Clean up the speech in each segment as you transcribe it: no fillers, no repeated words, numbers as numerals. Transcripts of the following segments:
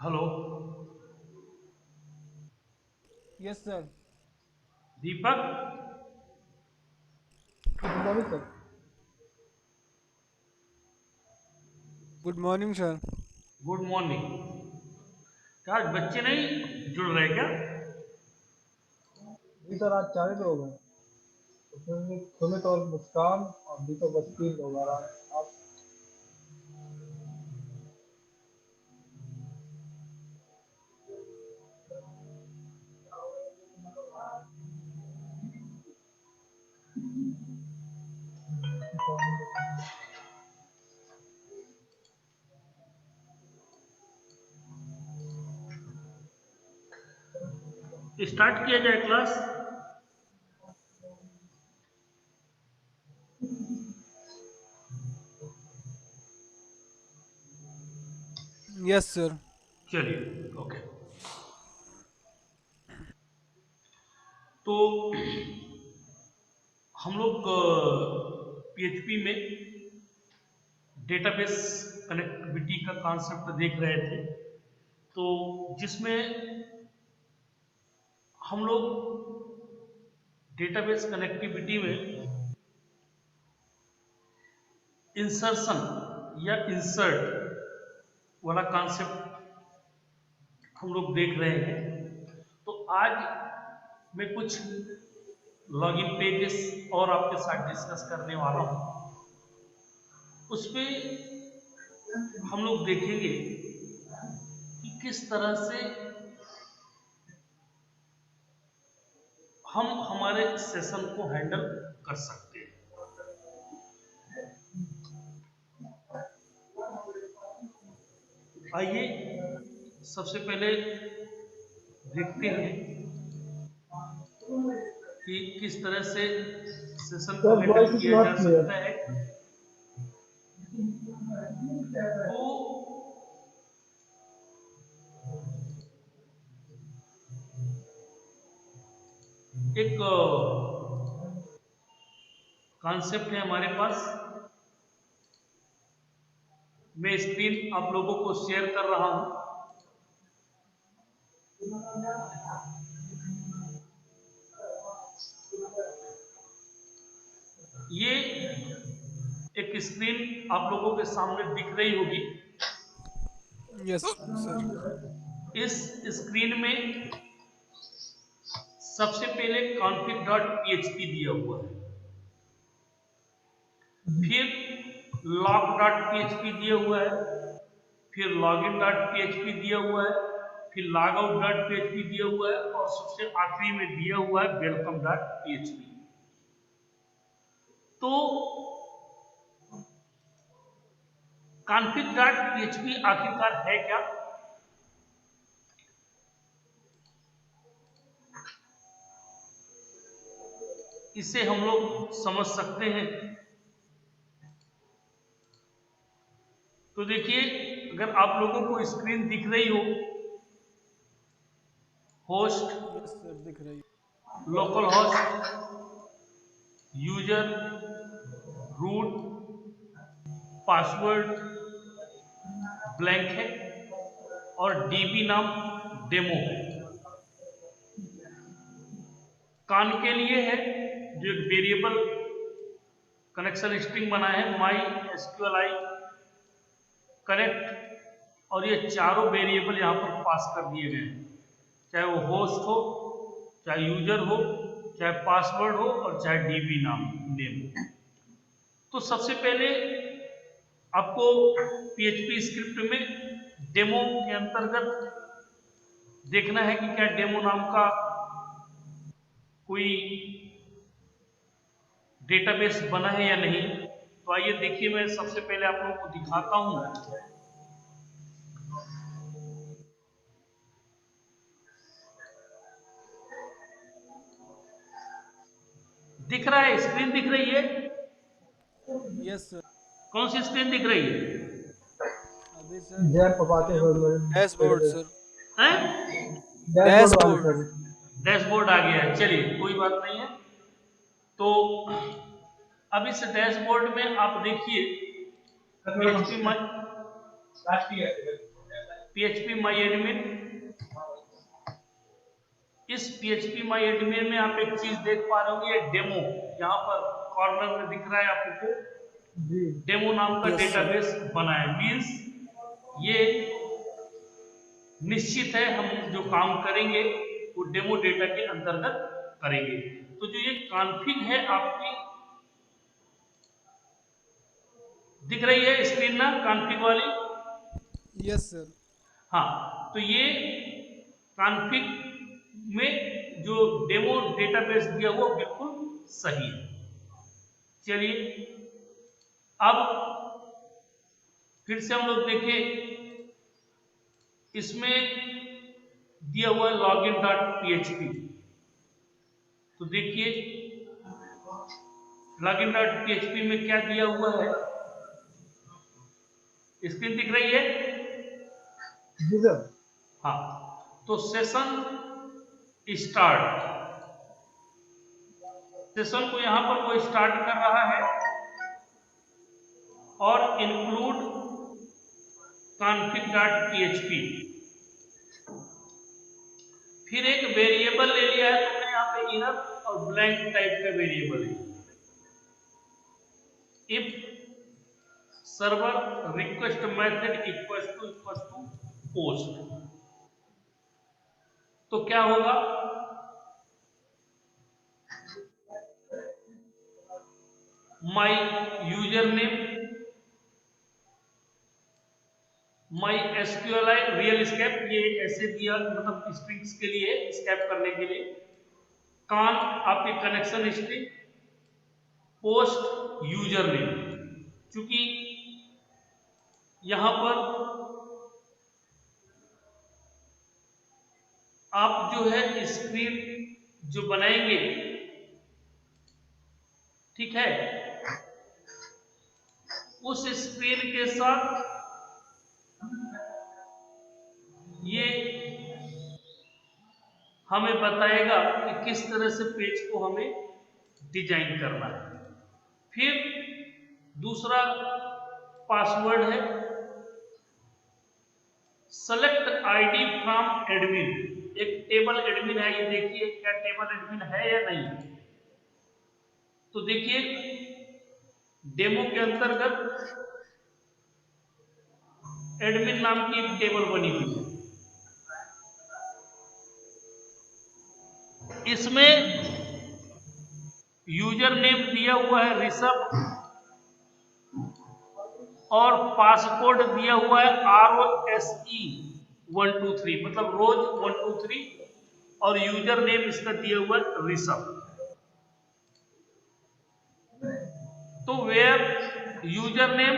Hello. Yes sir. Deepak. Good morning sir. Good morning sir. Good morning. क्या आज बच्चे नहीं जुड़ रहे क्या? जी सर, आज 4 लोग हैं। उसमें सुमित और मुस्कान और दीपक, बस 3 लोग आ रहे हैं आप। स्टार्ट किया जाए क्लास। Yes sir. चलिए, ओके। तो हम लोग पीएचपी में डेटाबेस कनेक्टिविटी का कॉन्सेप्ट देख रहे थे। तो जिसमें हम लोग डेटाबेस कनेक्टिविटी में इंसर्शन या इंसर्ट वाला कॉन्सेप्ट हम लोग देख रहे हैं। तो आज मैं कुछ लॉगिन पेजेस और आपके साथ डिस्कस करने वाला हूं। उस पे हम लोग देखेंगे कि किस तरह से हम हमारे सेशन को हैंडल कर सकते हैं। आइए सबसे पहले देखते हैं कि किस तरह से सेशन को सर, हैंडल वॉइस इज किया जा नॉट क्लियर। सकता है। तो एक कॉन्सेप्ट है हमारे पास। मैं स्क्रीन आप लोगों को शेयर कर रहा हूं। ये एक स्क्रीन आप लोगों के सामने दिख रही होगी। Yes sir. इस स्क्रीन में सबसे पहले config डॉट पीएचपी दिया हुआ है। फिर लॉग डॉट पीएचपी दिया हुआ है। फिर लॉगिन डॉट पीएचपी दिया हुआ है। फिर लॉग आउट डॉट पीएचपी दिया हुआ है और सबसे आखिरी में दिया हुआ है वेलकम डॉट पीएचपी। तो config डॉट पीएचपी आखिरकार है क्या? इसे हम लोग समझ सकते हैं। तो देखिए, अगर आप लोगों को स्क्रीन दिख रही हो, होस्ट, यस सर, दिख रही local host, user, root, password blank है और डीबी नाम डेमो है। कान के लिए है जो एक वेरिएबल कनेक्शन स्ट्रिंग बना है माई एसक्यूएल आई कनेक्ट, और ये चारों वेरिएबल यहां पर पास कर दिए गए हैं। चाहे वो होस्ट हो, चाहे यूजर हो, चाहे पासवर्ड हो और चाहे डीबी नाम नेम हो। तो सबसे पहले आपको पीएचपी स्क्रिप्ट में डेमो के अंतर्गत देखना है कि क्या डेमो नाम का कोई डेटाबेस बना है या नहीं। तो आइए देखिए, मैं सबसे पहले आप लोगों को दिखाता हूं। दिख रहा है? स्क्रीन दिख रही है? Yes sir. कौन सी स्क्रीन दिख रही है? अभी सर जय पपाते हुए डैशबोर्ड मेरे सर। हैं? डैशबोर्ड वाले डैशबोर्ड। सर। डैशबोर्ड आ गया है, चलिए कोई बात नहीं है। तो अब इस डैशबोर्ड में आप देखिए पीएचपी PHP माई एडमिन। इस PHP माई एडमिन में आप एक चीज देख पा रहे होंगे, ये डेमो यहाँ पर कॉर्नर में दिख रहा है आपको, जी डेमो नाम का Yes, sir. डेटाबेस बना है। मीन्स ये निश्चित है हम जो काम करेंगे वो डेमो डेटा के अंतर्गत करेंगे। तो जो ये कॉन्फ़िग है आपकी दिख रही है स्क्रीन ना, कॉन्फ़िग वाली। Yes, sir. हाँ, तो ये कॉन्फ़िग में जो डेमो डेटाबेस दिया हुआ बिल्कुल सही है। चलिए अब फिर से हम लोग देखें, इसमें दिया हुआ है login.php। तो देखिए login.php में क्या दिया हुआ है, स्क्रीन दिख रही है। जी सर। हाँ, तो सेशन स्टार्ट, सेशन को यहां पर वो स्टार्ट कर रहा है और इंक्लूड config.php। फिर एक वेरिएबल ले लिया है तुमने यहाँ पे इनर और ब्लैंक टाइप का वेरिएबल है। If server request method equal to post, तो क्या होगा, my user name, my SQLi real escape, ये ऐसे दिया मतलब स्ट्रिंग्स के लिए स्केप करने के लिए। कान आपके connection history, post user name, क्योंकि यहां पर आप जो है स्क्रीन जो बनाएंगे, ठीक है, उस स्क्रीन के साथ ये हमें बताएगा कि किस तरह से पेज को हमें डिजाइन करना है। फिर दूसरा पासवर्ड है सेलेक्ट आईडी फ्रॉम एडमिन। एक टेबल एडमिन है, ये देखिए क्या टेबल एडमिन है या नहीं। तो देखिए डेमो के अंतर्गत एडमिन नाम की एक टेबल बनी हुई है। इसमें यूजर नेम दिया हुआ है ऋषभ और पासकोड दिया हुआ है ROSE 123, मतलब रोज 123, और यूजर नेम इसका दिया हुआ है ऋषभ। तो वेयर यूजर नेम,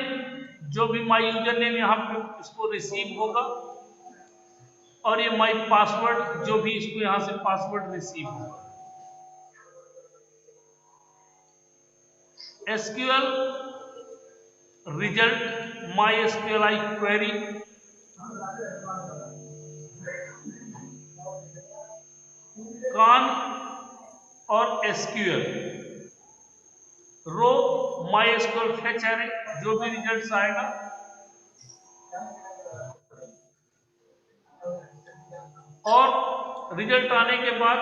जो भी माई यूजर नेम यहां पे इसको रिसीव होगा, और ये माई पासवर्ड जो भी इसको यहां से पासवर्ड रिसीव होगा। SQL रिजल्ट MySQLi क्वेरी, कान और SQL रो MySQL फेच एरे, जो भी रिजल्ट्स आएगा। और रिजल्ट आने के बाद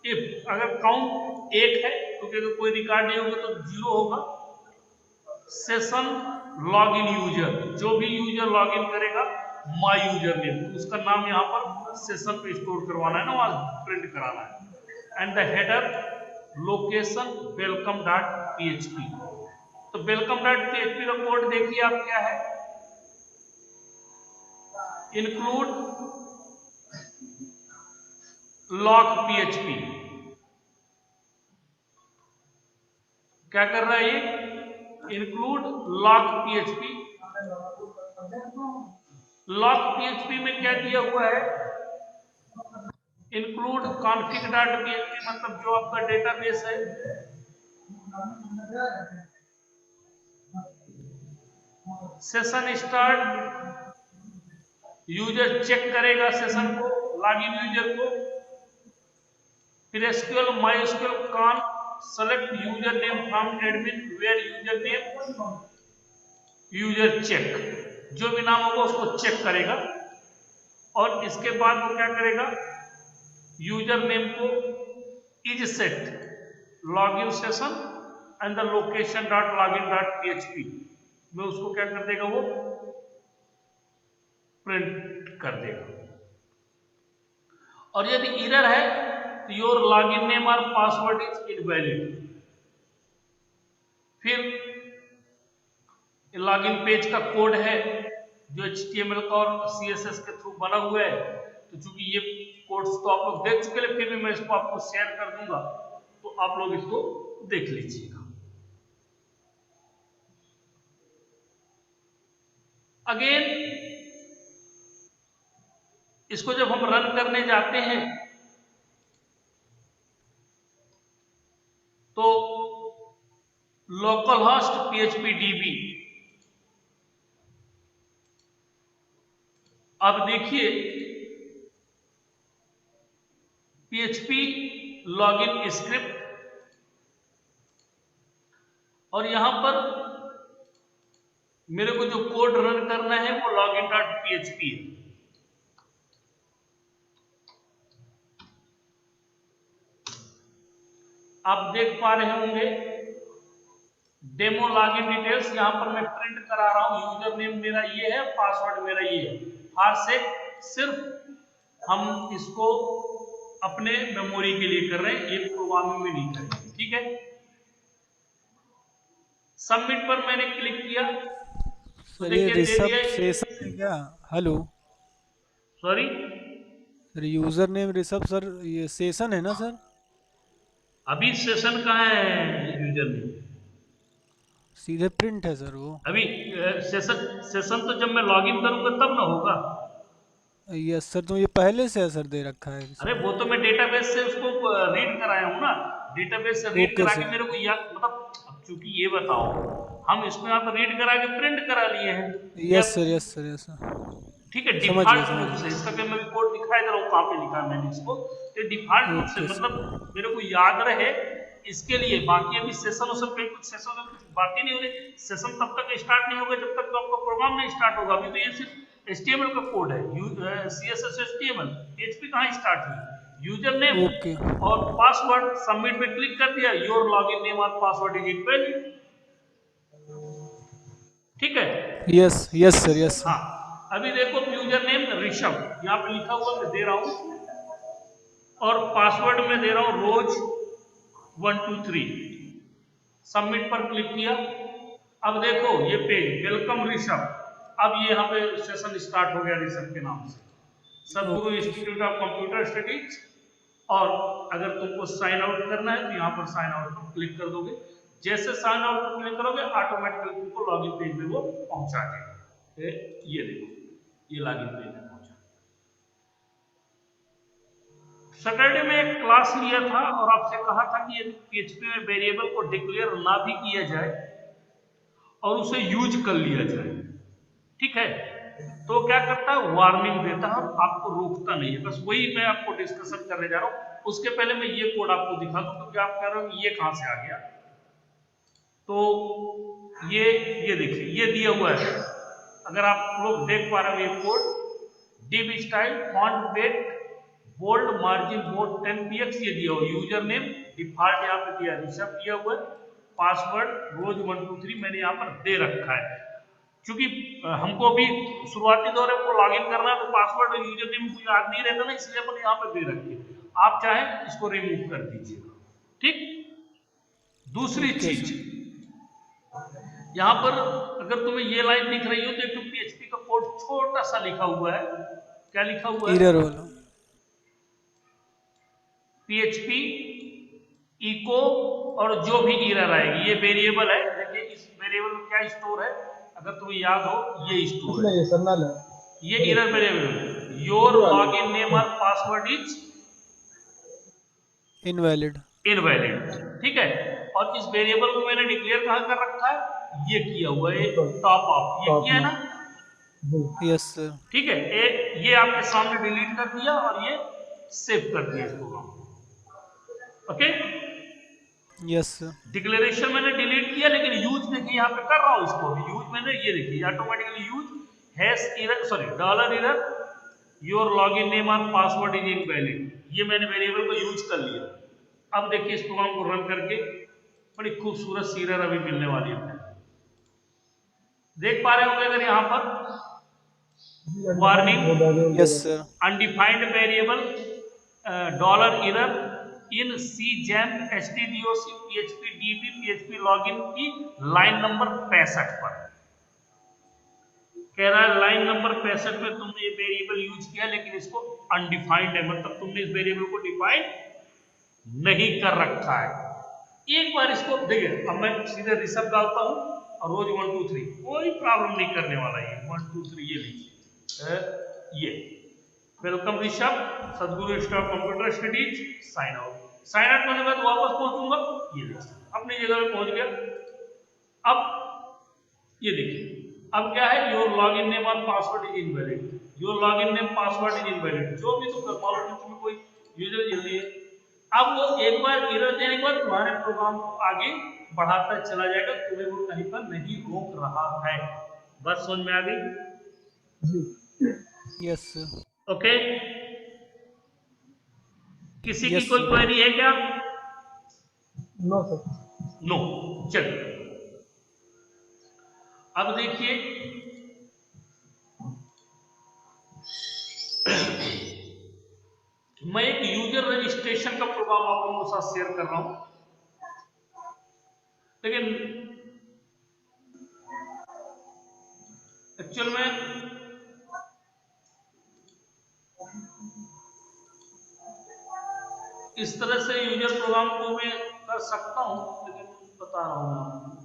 इफ अगर काउंट 1 है, क्योंकि अगर कोई रिकॉर्ड नहीं होगा तो 0 होगा। सेशन लॉगिन यूजर, जो भी यूजर लॉगिन करेगा माय यूजर नेम, तो उसका नाम यहाँ पर सेशन पे स्टोर करवाना है ना, वहां प्रिंट कराना है। And the header location welcome.php। तो welcome.php का कोड देखिए आप क्या है, इंक्लूड लॉग PHP। क्या कर रहा है ये, include log PHP। Log PHP में क्या दिया हुआ है, इंक्लूड config.php, मतलब जो आपका डेटाबेस है। सेशन स्टार्ट, यूजर चेक करेगा सेशन को, लॉगिन यूजर को। फिर SQL MySQL con select user name from admin where user name user check, जो भी नाम होगा उसको चेक करेगा। और इसके बाद वो क्या करेगा, यूजर नेम को is set login session and the location dot login dot php में उसको क्या कर देगा, वो प्रिंट कर देगा। और यदि एरर है तो योर लॉगिन नेम और पासवर्ड इज इनवैलिड। फिर लॉगिन पेज का कोड है जो HTML का और CSS के थ्रू बना हुआ है, तो चूंकि ये कोड्स तो आप लोग देख चुके हैं, फिर भी मैं इसको आपको शेयर कर दूंगा, तो आप लोग इसको देख लीजिएगा। अगेन इसको जब हम रन करने जाते हैं तो लोकल होस्ट phpdb, अब देखिए PHP लॉगिन स्क्रिप्ट, और यहां पर मेरे को जो कोड रन करना है वो लॉगिन डॉट php है। आप देख पा रहे होंगे डेमो लॉगिन डिटेल्स, यहां पर मैं प्रिंट करा रहा हूं, यूजर नेम मेरा ये है, पासवर्ड मेरा ये है। फार से सिर्फ हम इसको अपने मेमोरी के लिए कर रहे हैं, ये प्रोग्रामिंग में नहीं करेंगे, ठीक है। सबमिट पर मैंने क्लिक किया तो सर ये देखिए दे ऋषभ दिया, सेशन है क्या? Hello sorry sir, user name Rishabh sir, ये सेशन है ना सर? अभी सेशन कहाँ है यूजर नेम, सीधे प्रिंट है सर वो। अभी सेशन तो जब मैं लॉगिन करूंगा तब ना होगा। यस सर, तो ये पहले से है सर, दे रखा है अरे इसमें। वो तो मैं डेटाबेस से उसको रीड कराया हूँ ना, डेटाबेस से रीड ओके करा के सर। मेरे को याद, मतलब अब चूंकि ये बताओ हम इसमें यहाँ पर रीड करा के प्रिंट करा लिए हैं या, yes sir, yes sir, yes sir, ठीक है, समझ गया, डिफॉल्ट समझ रूप से गया। इसका मैं कोड दिखाई दे रहा हूँ, कहाँ पे लिखा है मैंने इसको, तो डिफॉल्ट रूप से ओके सर। मतलब मेरे को याद रहे इसके लिए। बाकी अभी सेशन उसन पे कुछ सेशन में कुछ बातें नहीं हो रही, सेशन तब तक स्टार्ट नहीं होगा जब तक तो आपका प्रोग्राम नहीं स्टार्ट होगा। अभी तो ये सिर्फ HTML का कोड है, CSS HTML, PHP कहाँ स्टार्ट हुई, यूजर नेम ओके और पासवर्ड, सबमिट पे क्लिक कर दिया, योर लॉगिन नेम और पासवर्ड इज इनवैलिड, ठीक है। Yes yes sir, yes sir. हाँ अभी देखो यूजर नेम ऋषभ यहाँ पे लिखा हुआ मैं दे रहा हूं, और पासवर्ड में दे रहा हूं रोज 123। सबमिट पर क्लिक किया, अब देखो ये पेज वेलकम ऋषभ, अब ये यहाँ पे सेशन स्टार्ट हो गया ऋषभ के नाम से, सदगुरु इंस्टीट्यूट ऑफ कंप्यूटर स्टडीज। और अगर तुमको साइन आउट करना है तो यहाँ पर साइन आउट पर क्लिक कर दोगे, जैसे साइन आउट पर क्लिक करोगे ऑटोमेटिकली तुमको लॉगिन पेज में वो पहुंचा देगा। ये देखो ये लॉगिन पेज में पहुंचा। सैटरडे में एक क्लास लिया था और आपसे कहा था कि यदि PHP में वेरिएबल को डिक्लेयर ना भी किया जाए और उसे यूज कर लिया जाए, ठीक है, तो क्या करता है, वार्निंग देता है और आपको रोकता नहीं है। बस वही मैं आपको डिस्कशन करने जा रहा हूं। उसके पहले मैं ये कोड आपको दिखा दूं, क्योंकि आप कह रहे हो ये कहां से आ गया, तो ये देखिए ये दिया हुआ है, अगर आप लोग देख पा रहे हो ये code, div style font weight bold margin border 10 px ये दिया हुआ, यूजर नेम डिफॉल्ट यहाँ पे दिया ऋषभ दिया हुआ है, पासवर्ड रोज 123 मैंने यहाँ पर दे रखा है। क्योंकि हमको भी शुरुआती दौर में लॉगिन करना है तो पासवर्ड और यूजर नेम को याद नहीं रहता ना, इसलिए अपन यहाँ पे दे रखिए। आप चाहें इसको रिमूव कर दीजिएगा, ठीक। दूसरी चीज यहाँ पर अगर तुम्हें ये लाइन दिख रही हो तो एक PHP का कोड छोटा सा लिखा हुआ है, क्या लिखा हुआ है, एरर वाला PHP इको और जो भी एरर आएगी, ये वेरिएबल है, देखिए इस वेरिएबल में क्या स्टोर है, अगर तुम्हें याद हो ये स्टोर है, ये सरनल है, ये error variable, your login name और पासवर्ड इज इनवैलिड, ठीक है। और इस वेरिएबल को मैंने डिक्लेयर कहाँ कर रखा है, ये किया हुआ है टॉप ऑफ, ये किया है ना, यस सर, ठीक है। ये आपके सामने डिलीट कर दिया और ये सेव कर दिया इसको, ओके। यस सर, डिक्लेरेशन मैंने डिलीट किया, लेकिन यूज देखिए यहाँ पे कर रहा हूँ इसको, यूज मैंने ये देखिए automatically use hash error, sorry dollar error your login name और पासवर्ड इज इनवैलिड, ये मैंने वेरिएबल को यूज कर लिया। अब देखिए इस प्रोग्राम को रन करके बड़ी खूबसूरत सी एरर अभी मिलने वाली है। देख पा रहे होंगे अगर यहाँ पर जी warning yes sir. Undefined variable dollar error in C xampp एचटीडीओसी पीएचपी डीबी पीएचपी लॉगिन की लाइन नंबर 65 पर कह रहा है लाइन नंबर 65 में तुमने ये वेरिएबल यूज किया, लेकिन इसको अनडिफाइंड है, मतलब तुमने इस वेरिएबल को डिफाइन नहीं कर रखा है। एक बार इसको देखिए, अब मैं सीधे ऋषभ डालता हूं और रोज 1 2 3, कोई प्रॉब्लम नहीं करने वाला, ये 1 2 3 ये लिखिए, ये welcome Rishabh Sadguru staff computer studies sign out. Sign out करने के बाद वापस पहुंचूंगा, ये देखिए अपनी जगह पे पहुंच गया। अब ये देखिए, अब क्या है, योर लॉगिन नेम और password is invalid, your login name password is invalid, जो भी तुम मान लो तुम्हें कोई यूजर जल्दी है। अब वो एक बार एरर देने के बाद तुम्हारे प्रोग्राम को आगे बढ़ाता चला जाएगा, तुम्हें वो कहीं पर नहीं रोक रहा है। बस समझ में आ गई? जी यस सर। ओके, किसी की यस कोई सर। क्वेरी है क्या? No sir. नो, चलिए अब देखिए मैं एक यूजर रजिस्ट्रेशन का प्रोग्राम आप लोगों के साथ शेयर कर रहा हूं, लेकिन एक्चुअल में इस तरह से यूजर प्रोग्राम को मैं कर सकता हूं, लेकिन बता रहा हूं आपको।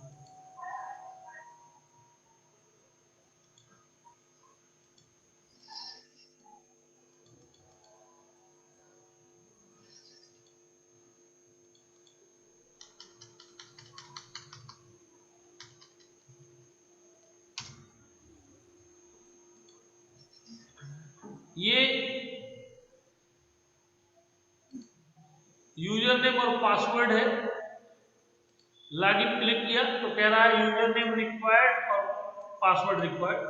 ये यूजर नेम और पासवर्ड है, लॉगिन क्लिक किया तो कह रहा है यूजर नेम रिक्वायर्ड और पासवर्ड रिक्वायर्ड,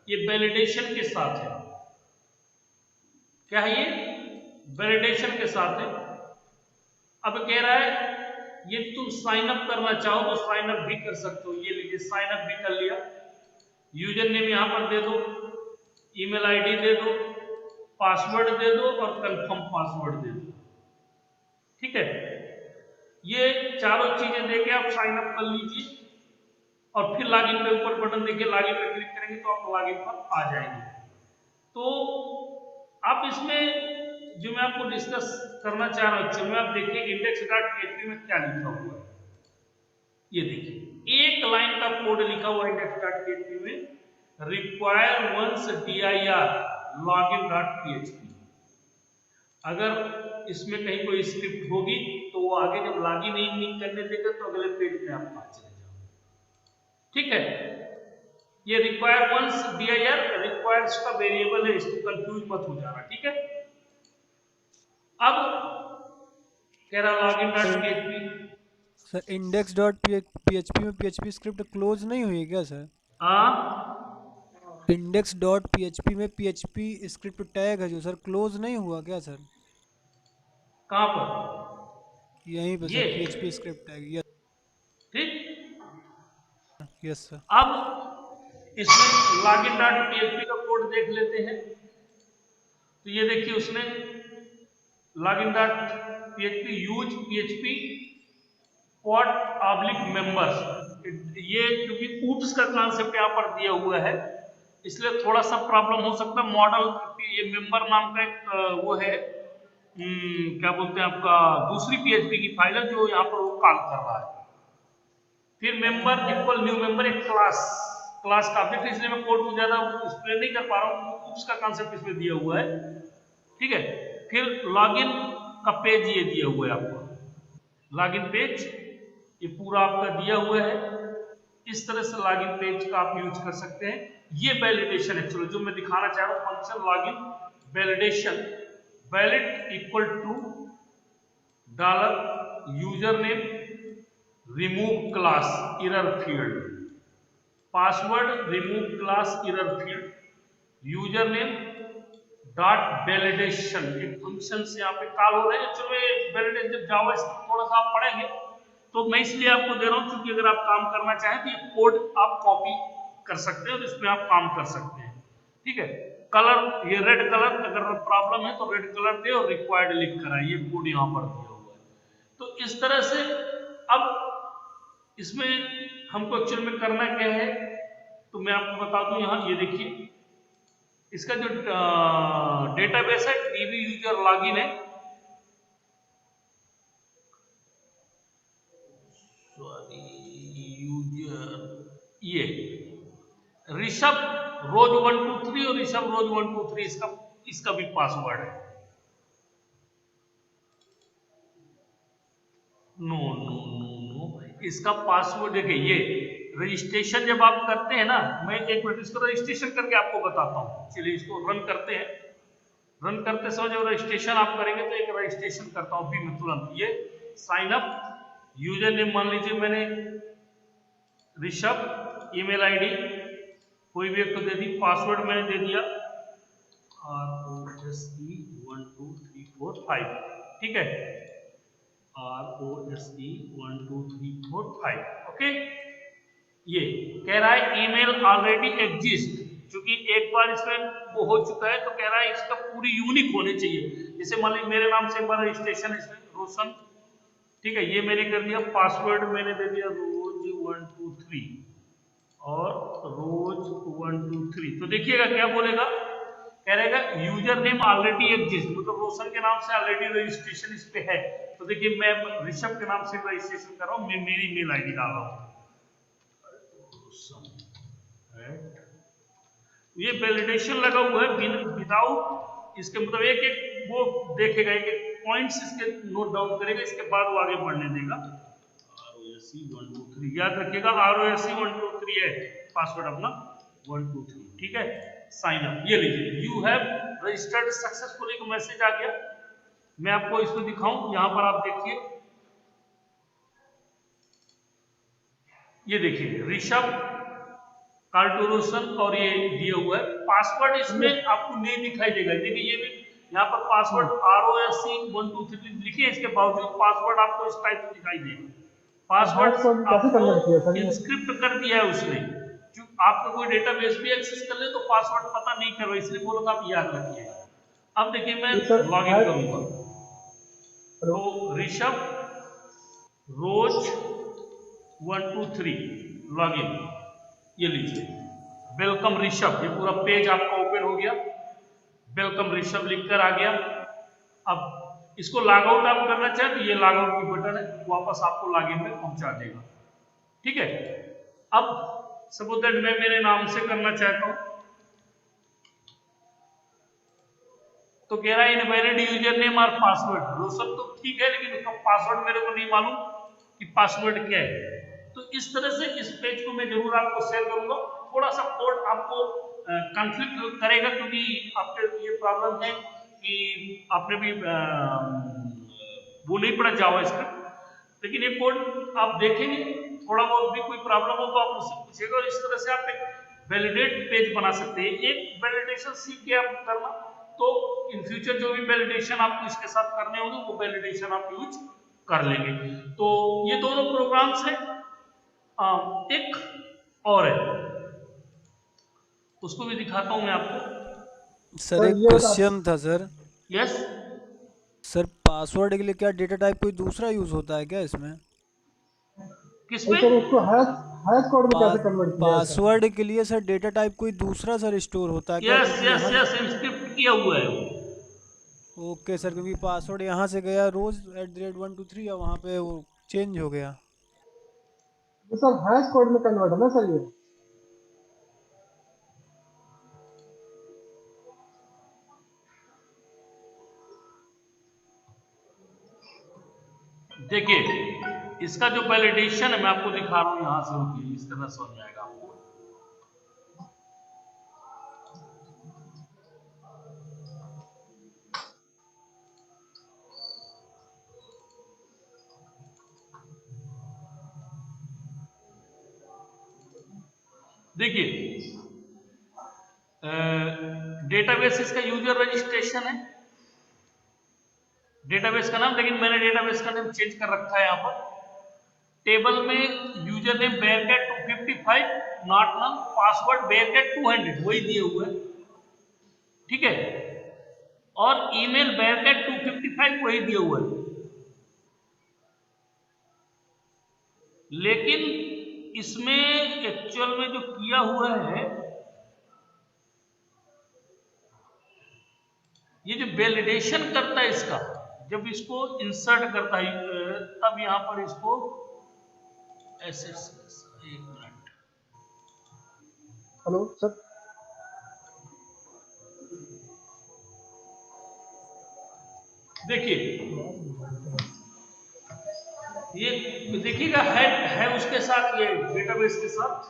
ये वैलिडेशन के साथ है। क्या है ये? वैलिडेशन के साथ है। अब कह रहा है ये तुम साइन अप करना चाहो तो साइन अप भी कर सकते हो, ये लीजिए साइन अप भी कर लिया। यूजर नेम यहां पर दे दो, ईमेल आईडी दे दो, पासवर्ड दे दो और कंफर्म पासवर्ड दे दो, ठीक है। ये चारों चीजें देके आप साइन अप कर लीजिए और फिर लॉगिन पे ऊपर बटन देखिए, लॉगिन पे क्लिक करेंगे तो आप लॉगिन पर आ जाएंगे। तो आप इसमें जो मैं आपको डिस्कस करना चाह रहा हूं, चलो आप देखिए index.php में क्या लिखा हुआ है। ये देखिए एक लाइन का कोड लिखा हुआ है index.php में, रिक्वायर वंस dir login.php। अगर इसमें कहीं कोई स्क्रिप्ट होगी तो वो आगे जब लॉगिन नहीं करने देगा तो अगले पेज पे आप आ चले जाओगे, ठीक है। ये रिक्वायर वंस dir रिक्वायर्स का वेरिएबल है, इसको कंफ्यूज मत हो जाना, ठीक है। अब कह रहा login.php, sir index dot PHP में पीएचपी स्क्रिप्ट क्लोज नहीं हुई क्या सर? इंडेक्स डॉट पीएचपी में पीएचपी स्क्रिप्ट टैग है जो सर, क्लोज नहीं हुआ क्या सर? कहां पर? यहीं पे ये sir PHP script tag. Yes. ठीक। Yes sir. अब इसमें login.php का कोड देख लेते हैं। तो ये देखिए उसने login.php use php pot oblique members, ये क्योंकि ऊप्स का कॉन्सेप्ट यहाँ पर दिया हुआ है इसलिए थोड़ा सा प्रॉब्लम हो सकता है। मॉडल ये मेंबर नाम का एक वो है, क्या बोलते हैं आपका, दूसरी पीएचपी की फाइल है जो यहाँ पर वो काम कर रहा है। फिर मेंबर इक्वल न्यू मेंबर एक क्लास का ऑब्जेक्ट, इसलिए मैं कोड को ज्यादा एक्सप्लेन नहीं कर पा रहा हूँ, ऊप्स का कॉन्सेप्ट इसमें दिया हुआ है, ठीक है। फिर लॉगिन का पेज ये दिया हुआ है आपको, लॉगिन पेज ये पूरा आपका दिया हुआ है। इस तरह से लॉगिन पेज का आप यूज कर सकते हैं। ये वैलिडेशन एक्चुअली जो मैं दिखाना चाह रहा हूं, function login validation, valid equal to dollar user name remove class error field, password remove class error field, user name dot validation एक फंक्शन से यहाँ पे कॉल हो रहे हैं। एक्चुअली वैलिडेशन जब जावा स्क्रिप्ट थोड़ा सा आप पढ़ेंगे तो मैं इसलिए आपको दे रहा हूँ क्योंकि अगर आप काम करना चाहें तो ये कोड आप कॉपी कर सकते हैं और इसमें आप काम कर सकते हैं। ठीक है, कलर ये रेड कलर, अगर प्रॉब्लम है तो रेड कलर दे और रिक्वायर्ड लिख कर आइए, कोड यहाँ पर दिया हुआ है। तो इस तरह से अब इसमें हमको एक्चुअल में करना क्या है तो मैं आपको बता दूं, यहाँ ये देखिए इसका जो डेटाबेस है डीबी यूजर लॉगिन है, सॉरी यूजर, ये ऋषभ रोज 123 और ऋषभ रोज 123 इसका इसका भी पासवर्ड है। नो नो नो नो, इसका पासवर्ड देखिए, ये रजिस्ट्रेशन जब आप करते हैं ना, मैं एक मिनट इसको रजिस्ट्रेशन करके आपको बताता हूँ। चलिए इसको रन करते हैं। रन करते समय जब रजिस्ट्रेशन आप करेंगे तो एक रजिस्ट्रेशन करता हूँ अभी मैं तुरंत। ये साइन अप, यूजर नेम मान लीजिए मैंने ऋषभ, ईमेल आईडी कोई भी एक तो दे दी, पासवर्ड मैंने दे दिया ROSE 12345, ठीक है, ROSE 12345, ओके। ये कह रहा है ईमेल ऑलरेडी एग्जिस्ट, क्योंकि एक बार इसमें वो हो चुका है तो कह रहा है इसका पूरी यूनिक होने चाहिए। जैसे मान लीजिए मेरे नाम से एक बार रजिस्ट्रेशन इसमें रोशन, ठीक है, ये मैंने कर दिया, पासवर्ड मैंने दे दिया रोज 123 और रोज 123। तो देखिएगा क्या बोलेगा, कह रहेगा यूजर नेम ऑलरेडी एग्जिस्ट, मतलब रोशन के नाम से ऑलरेडी रजिस्ट्रेशन इस पे है। तो देखिए मैं ऋषभ के नाम से रजिस्ट्रेशन कर रहा हूँ, मैं मेरी मेल आईडी डाल रहा हूँ। ये वैलिडेशन लगा हुआ है विदाउट, इसके मतलब एक एक वो देखेगा, एक एक पॉइंट्स इसके नोट डाउन करेगा, इसके बाद वो आगे बढ़ने देगा। ROSE 123 याद रखिएगा, ROSE 123 है पासवर्ड अपना 123, ठीक है। साइन अप, ये लीजिए यू हैव रजिस्टर्ड सक्सेसफुली का मैसेज आ गया। मैं आपको इसको दिखाऊं, यहां पर आप देखिए, ये देखिए ऋषभ कार्टोरोसन और ये दिया हुआ है। पासवर्ड इसमें आपको नहीं दिखाई देगा, देखिए ये भी यहाँ पर पासवर्ड ROSE 123 लिखे, इसके बावजूद पासवर्ड आपको इस टाइप से दिखाई देगा। हैश कोड पासवर्ड कैसे कन्वर्ट किया आपको सर ये? इंस्क्रिप्ट कर दिया है उसने, जो आपका कोई डेटाबेस भी एक्सेस कर ले तो पासवर्ड पता नहीं कर रहा, इसलिए बोला था आप याद रखिएगा। अब देखिए मैं ये सर लॉग इन हैश, करूंगा, हेलो, तो ऋषभ रोज 123 लॉग इन, ये लीजिए वेलकम ऋषभ, ये पूरा पेज आपका ओपन हो गया, वेलकम ऋषभ लिखकर आ गया। अब इसको लॉग आउट आप करना चाहें तो ये लॉग आउट की बटन है, वापस आपको लॉग इन में पहुंचा देगा, ठीक है। अब सपोज दैट मैं मेरे नाम से करना चाहता हूं, तो कह रहा है इनवैलिड यूजर नेम और पासवर्ड, वो सब तो ठीक है, लेकिन उसका पासवर्ड मेरे को नहीं मालूम कि पासवर्ड क्या है। तो इस तरह से इस पेज को मैं जरूर आपको शेयर करूंगा। थोड़ा सा कोड आपको कॉन्फ्लिक्ट करेगा, क्योंकि आपके ये प्रॉब्लम है कि आपने भी वो नहीं पढ़ा जावा स्क्रिप्ट, लेकिन ये कोड आप देखेंगे, थोड़ा बहुत भी कोई प्रॉब्लम हो तो आप मुझसे पूछिएगा, और इस तरह से आप एक वैलिडेट पेज बना सकते हैं। एक वैलिडेशन सीख के आप करना, तो इन फ्यूचर जो भी वैलिडेशन आपको इसके साथ करने होंगे वो वैलिडेशन आप यूज कर लेंगे। तो ये दोनों प्रोग्राम्स हैं। एक और है, उसको भी दिखाता हूं मैं आपको। सर सर एक ये बता, क्वेश्चन था सर। यस, सर पासवर्ड के लिए क्या डेटा टाइप कोई दूसरा यूज होता है क्या इसमें? नहीं किसमें? सर उसको हैश हैश कोड में पा, कैसे कन्वर्ट किया है सर? पासवर्ड के लिए सर डेटा टाइप कोई दूसरा सर स्टोर होता है क्या? यस क्योंकि यस यहाँ, यस, इंस्क्रिप्ट किया हुआ है वो। ओके सर, क्योंकि पासवर्ड यहाँ से गया रोज @123 और वहाँ पे वो चेंज हो गया। तो सर हैश कोड में कन्वर्ट है ना सर ये? देखिए इसका जो वैलिडेशन है मैं आपको दिखा रहा हूं, यहां से होगी, इस तरह समझ में आएगा आपको। देखिए डेटाबेस इसका यूजर रजिस्ट्रेशन है, डेटाबेस का नाम, लेकिन मैंने डेटाबेस का नाम चेंज कर रखा है यहाँ पर। टेबल में यूजर नेम बेयरकैट 255 नॉट नल, पासवर्ड बेयरकैट 200 वही दिए हुए हैं, ठीक है, और ईमेल बेयरकैट 255 वही दिए हुए हैं। लेकिन इसमें एक्चुअल में जो किया हुआ है, ये जो वैलिडेशन करता है इसका, जब इसको इंसर्ट करता है तब यहां पर इसको एसेट्स, एक मिनट, हेलो सर। देखिए ये देखिएगा है उसके साथ, ये डेटाबेस के साथ,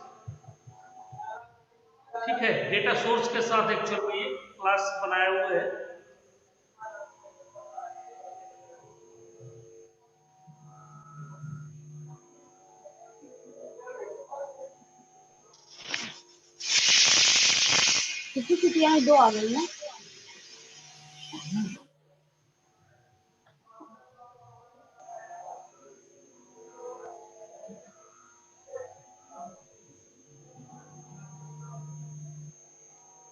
ठीक है, डेटा सोर्स के साथ एक्चुअल में ये क्लास बनाया हुआ है। कितनी छुट्टियां हैं? 2 आ गई ना।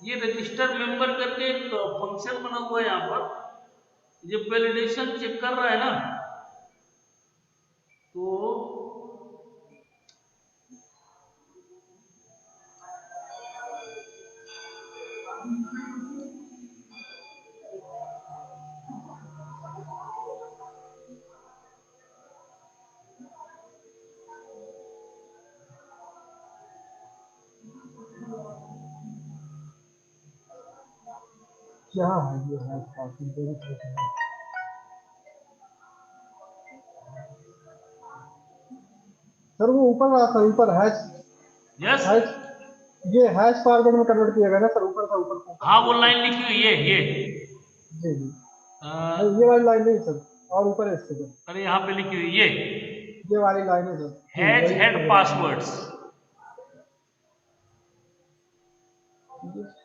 ये रजिस्टर मेंबर करके एक फंक्शन बना हुआ है यहाँ पर, जब वैलिडेशन चेक कर रहा है ना, तो क्या है ये है काफी देरी से। सर वो ऊपर रहा था, ऊपर हैश, यस, हैश, ये हैश फॉरवर्ड में कन्वर्ट किया गया ना सर, ऊपर था, ऊपर हाँ वो लाइन लिखी हुई है ये, जी जी। अ, नहीं ये वाली लाइन नहीं सर, और ऊपर है इसके सर, अरे यहाँ पे लिखी हुई ये वाली लाइन है सर जी, हैश वही हेड लिखी पासवर्ड्स,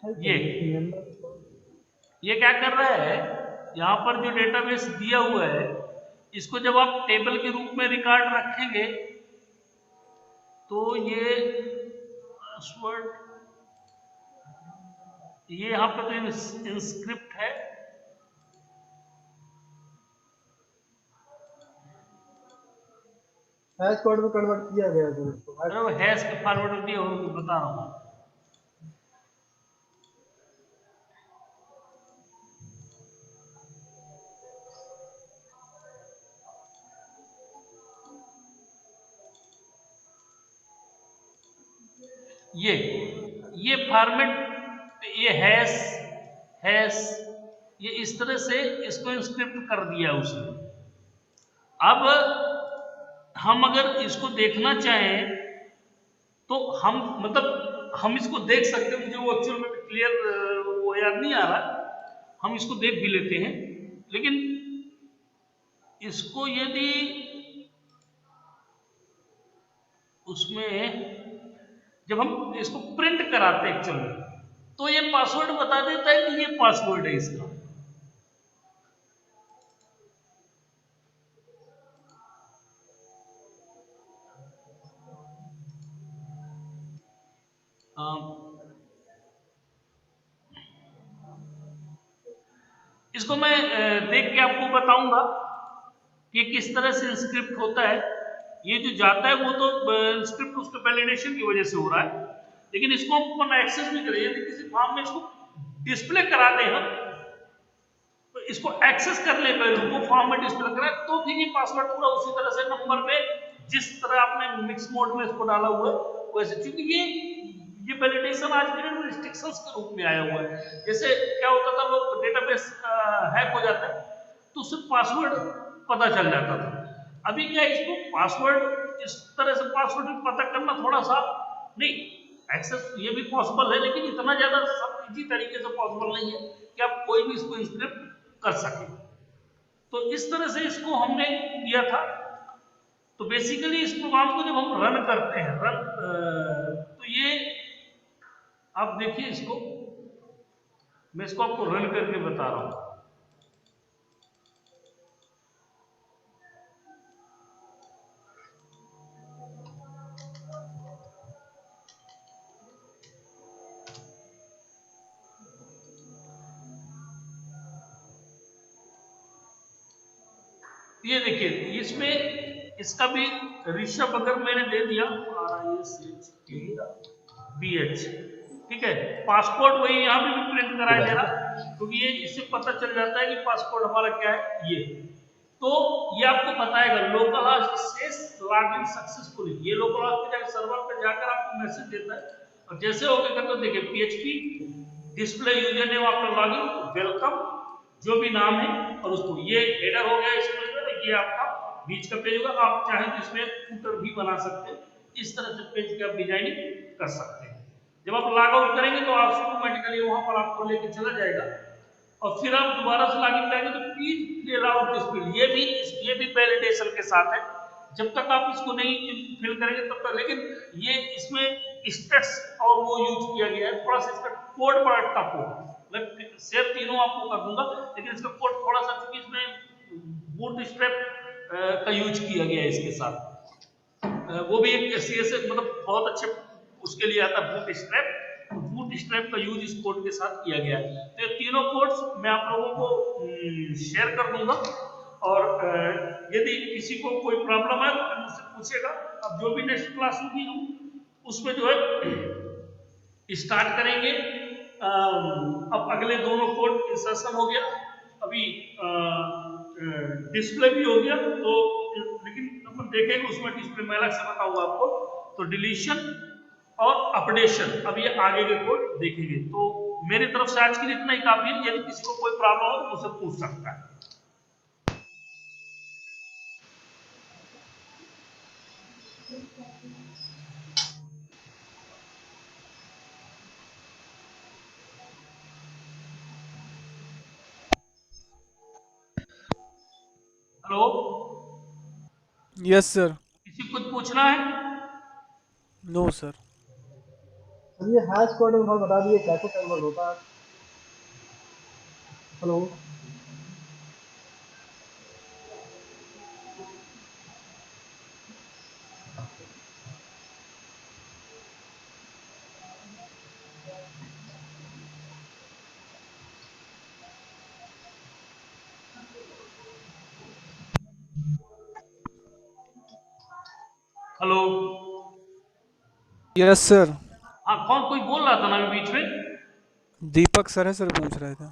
है। ये क्या कर रहा है, यहाँ पर जो डेटाबेस दिया हुआ है, इसको जब आप टेबल के रूप में रिकॉर्ड रखेंगे तो ये पासवर्ड, ये यहाँ पे तो इंस्क्रिप्ट है, हैश कोड में कन्वर्ट किया गया सर इसको। अरे वो हैश के फॉरवर्ड दिए हो तो बता रहा हूँ। ये फॉर्मेट, ये हैश ये इस तरह से इसको इंस्क्रिप्ट कर दिया उसने। अब हम अगर इसको देखना चाहें तो हम, मतलब हम इसको देख सकते हैं, मुझे वो एक्चुअल में क्लियर वो याद नहीं आ रहा, हम इसको देख भी लेते हैं, लेकिन इसको यदि उसमें जब हम इसको प्रिंट कराते हैं एक्चुअल में, तो ये पासवर्ड बता देता है कि ये पासवर्ड है इसका। इसको मैं देख के आपको बताऊंगा कि किस तरह से इंस्क्रिप्ट होता है। ये जो जाता है वो तो इंस्क्रिप्ट उसके वैलिडेशन की वजह से हो रहा है, लेकिन इसको अपन एक्सेस भी करें, यदि किसी फॉर्म में इसको डिस्प्ले करा दें हम, तो इसको एक्सेस कर ले वैल्यू को, फॉर्म में डिस्प्ले करें, तो फिर ये पासवर्ड पूरा उसी तरह से नंबर पे, जिस तरह आपने मिक्स मोड में इसको डाला हुआ है वैसे, क्योंकि ये वैलिडेशन आज के डेट में रिस्ट्रिक्शंस के रूप में आया हुआ है। जैसे क्या होता था, लोग डेटाबेस हैक हो जाता है तो उससे पासवर्ड पता चल जाता था। अभी क्या है, इसको पासवर्ड इस तरह से पासवर्ड पता करना थोड़ा सा नहीं, एक्सेस ये भी पॉसिबल है, लेकिन इतना ज्यादा सब इजी तरीके से पॉसिबल नहीं है कि आप कोई भी इसको इंस्क्रिप्ट कर सके। तो इस तरह से इसको हमने किया था। तो बेसिकली इस प्रोग्राम को जब हम रन करते हैं, तो ये आप देखिए इसको, मैं इसको आपको रन करके बता रहा हूँ। ये देखिए, इसमें इसका भी ऋषभ अगर मैंने दे दिया RISHBH, ठीक है, पासपोर्ट वही यहाँ पे भी प्रिंट कराया दे रहा, क्योंकि ये इससे पता चल जाता है कि पासपोर्ट हमारा क्या है। तो ये आपको बताएगा local host says login successfully. ये लोकल हॉस्ट पे जाकर सर्वर पे जाकर आपको मैसेज देता है, और जैसे हो गया तो देखिए PHP display user name after login welcome, जो भी नाम है, और उसको ये हेडर हो गया इसमें, ये आपका बीच का पेज होगा। आप चाहे तो इसमें फुटर भी बना सकते हैं, इस तरह से पेज की आप डिजाइनिंग कर सकते हैं। जब आप लॉग आउट करेंगे तो ऑटोमेटिकली वहां पर आपको लेके चला जाएगा, और फिर आप दोबारा से लॉगिन करेंगे तो please fill out this field, ये भी वैलिडेशन के साथ है। जब तक आप इसको नहीं फिल करेंगे तब तक, लेकिन ये इसमें स्टेट्स और वो यूज किया गया है, थोड़ा सा इसका कोड बड़ा टफ होगा। मैं शेयर तीनों आपको कर दूंगा, लेकिन इसका कोड थोड़ा सा, क्योंकि इसमें बूट स्ट्रैप का यूज किया गया है इसके साथ। वो भी एक CSS मतलब बहुत अच्छे उसके लिए आता है बूट स्ट्रैप। बूट स्ट्रैप का यूज इस कोड के साथ किया गया है। तो ये तीनों कोड्स मैं आप लोगों को शेयर कर दूंगा, और यदि किसी को कोई प्रॉब्लम है तो फिर मुझसे पूछेगा। अब जो भी नेक्स्ट क्लास होगी हम उसमें जो है स्टार्ट करेंगे। अब अगले दोनों कोड इंसर्शन हो गया, अभी डिस्प्ले भी हो गया, तो लेकिन अपन देखेंगे उसमें डिस्प्ले मैं अलग से बताऊंगा आपको। तो डिलीशन और अपडेशन अब ये आगे के कोड देखेंगे। तो मेरी तरफ से आज के लिए इतना ही काफी है। यदि किसी को कोई प्रॉब्लम हो तो मुझसे पूछ सकता है। Hello, yes sir. किसी को कुछ पूछना है? No sir. ये हैश कोड में बता दिए कैसे कन्वर्ट होता है। Hello, hello, yes sir. हाँ, कौन कोई बोल रहा था ना अभी बीच में? दीपक सर है सर, पूछ रहे थे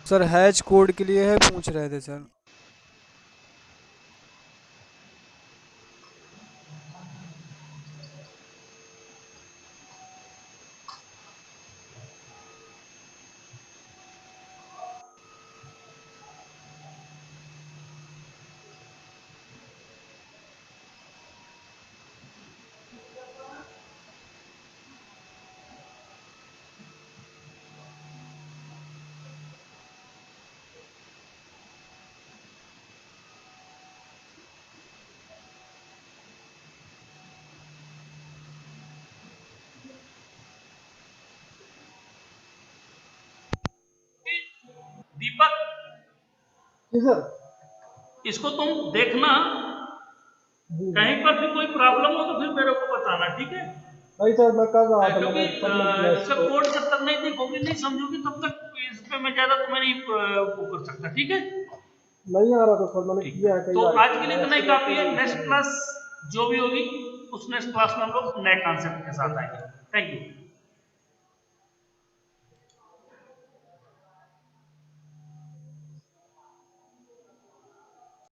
सर, हैश कोड के लिए है, पूछ रहे थे सर। दीपक, जी सर। इसको तुम देखना, जी कहीं पर भी कोई प्रॉब्लम हो तो फिर मेरे को बताना, ठीक है? नहीं सर, मैं कर रहा था, क्योंकि मैंने सबमिट किया इसका इसको। कोड जब तक नहीं देखोगे, नहीं समझोगे, तब तक इस पे मैं ज्यादा तुम्हें नहीं वो कर सकता, ठीक है? नहीं आ रहा था सर, मैंने ठीक, किया है कई तो बार। आज के लिए इतना ही काफी है। नेक्स्ट क्लास जो भी होगी उस नेक्स्ट क्लास में हम लोग नए कॉन्सेप्ट के साथ आएंगे। Thank you.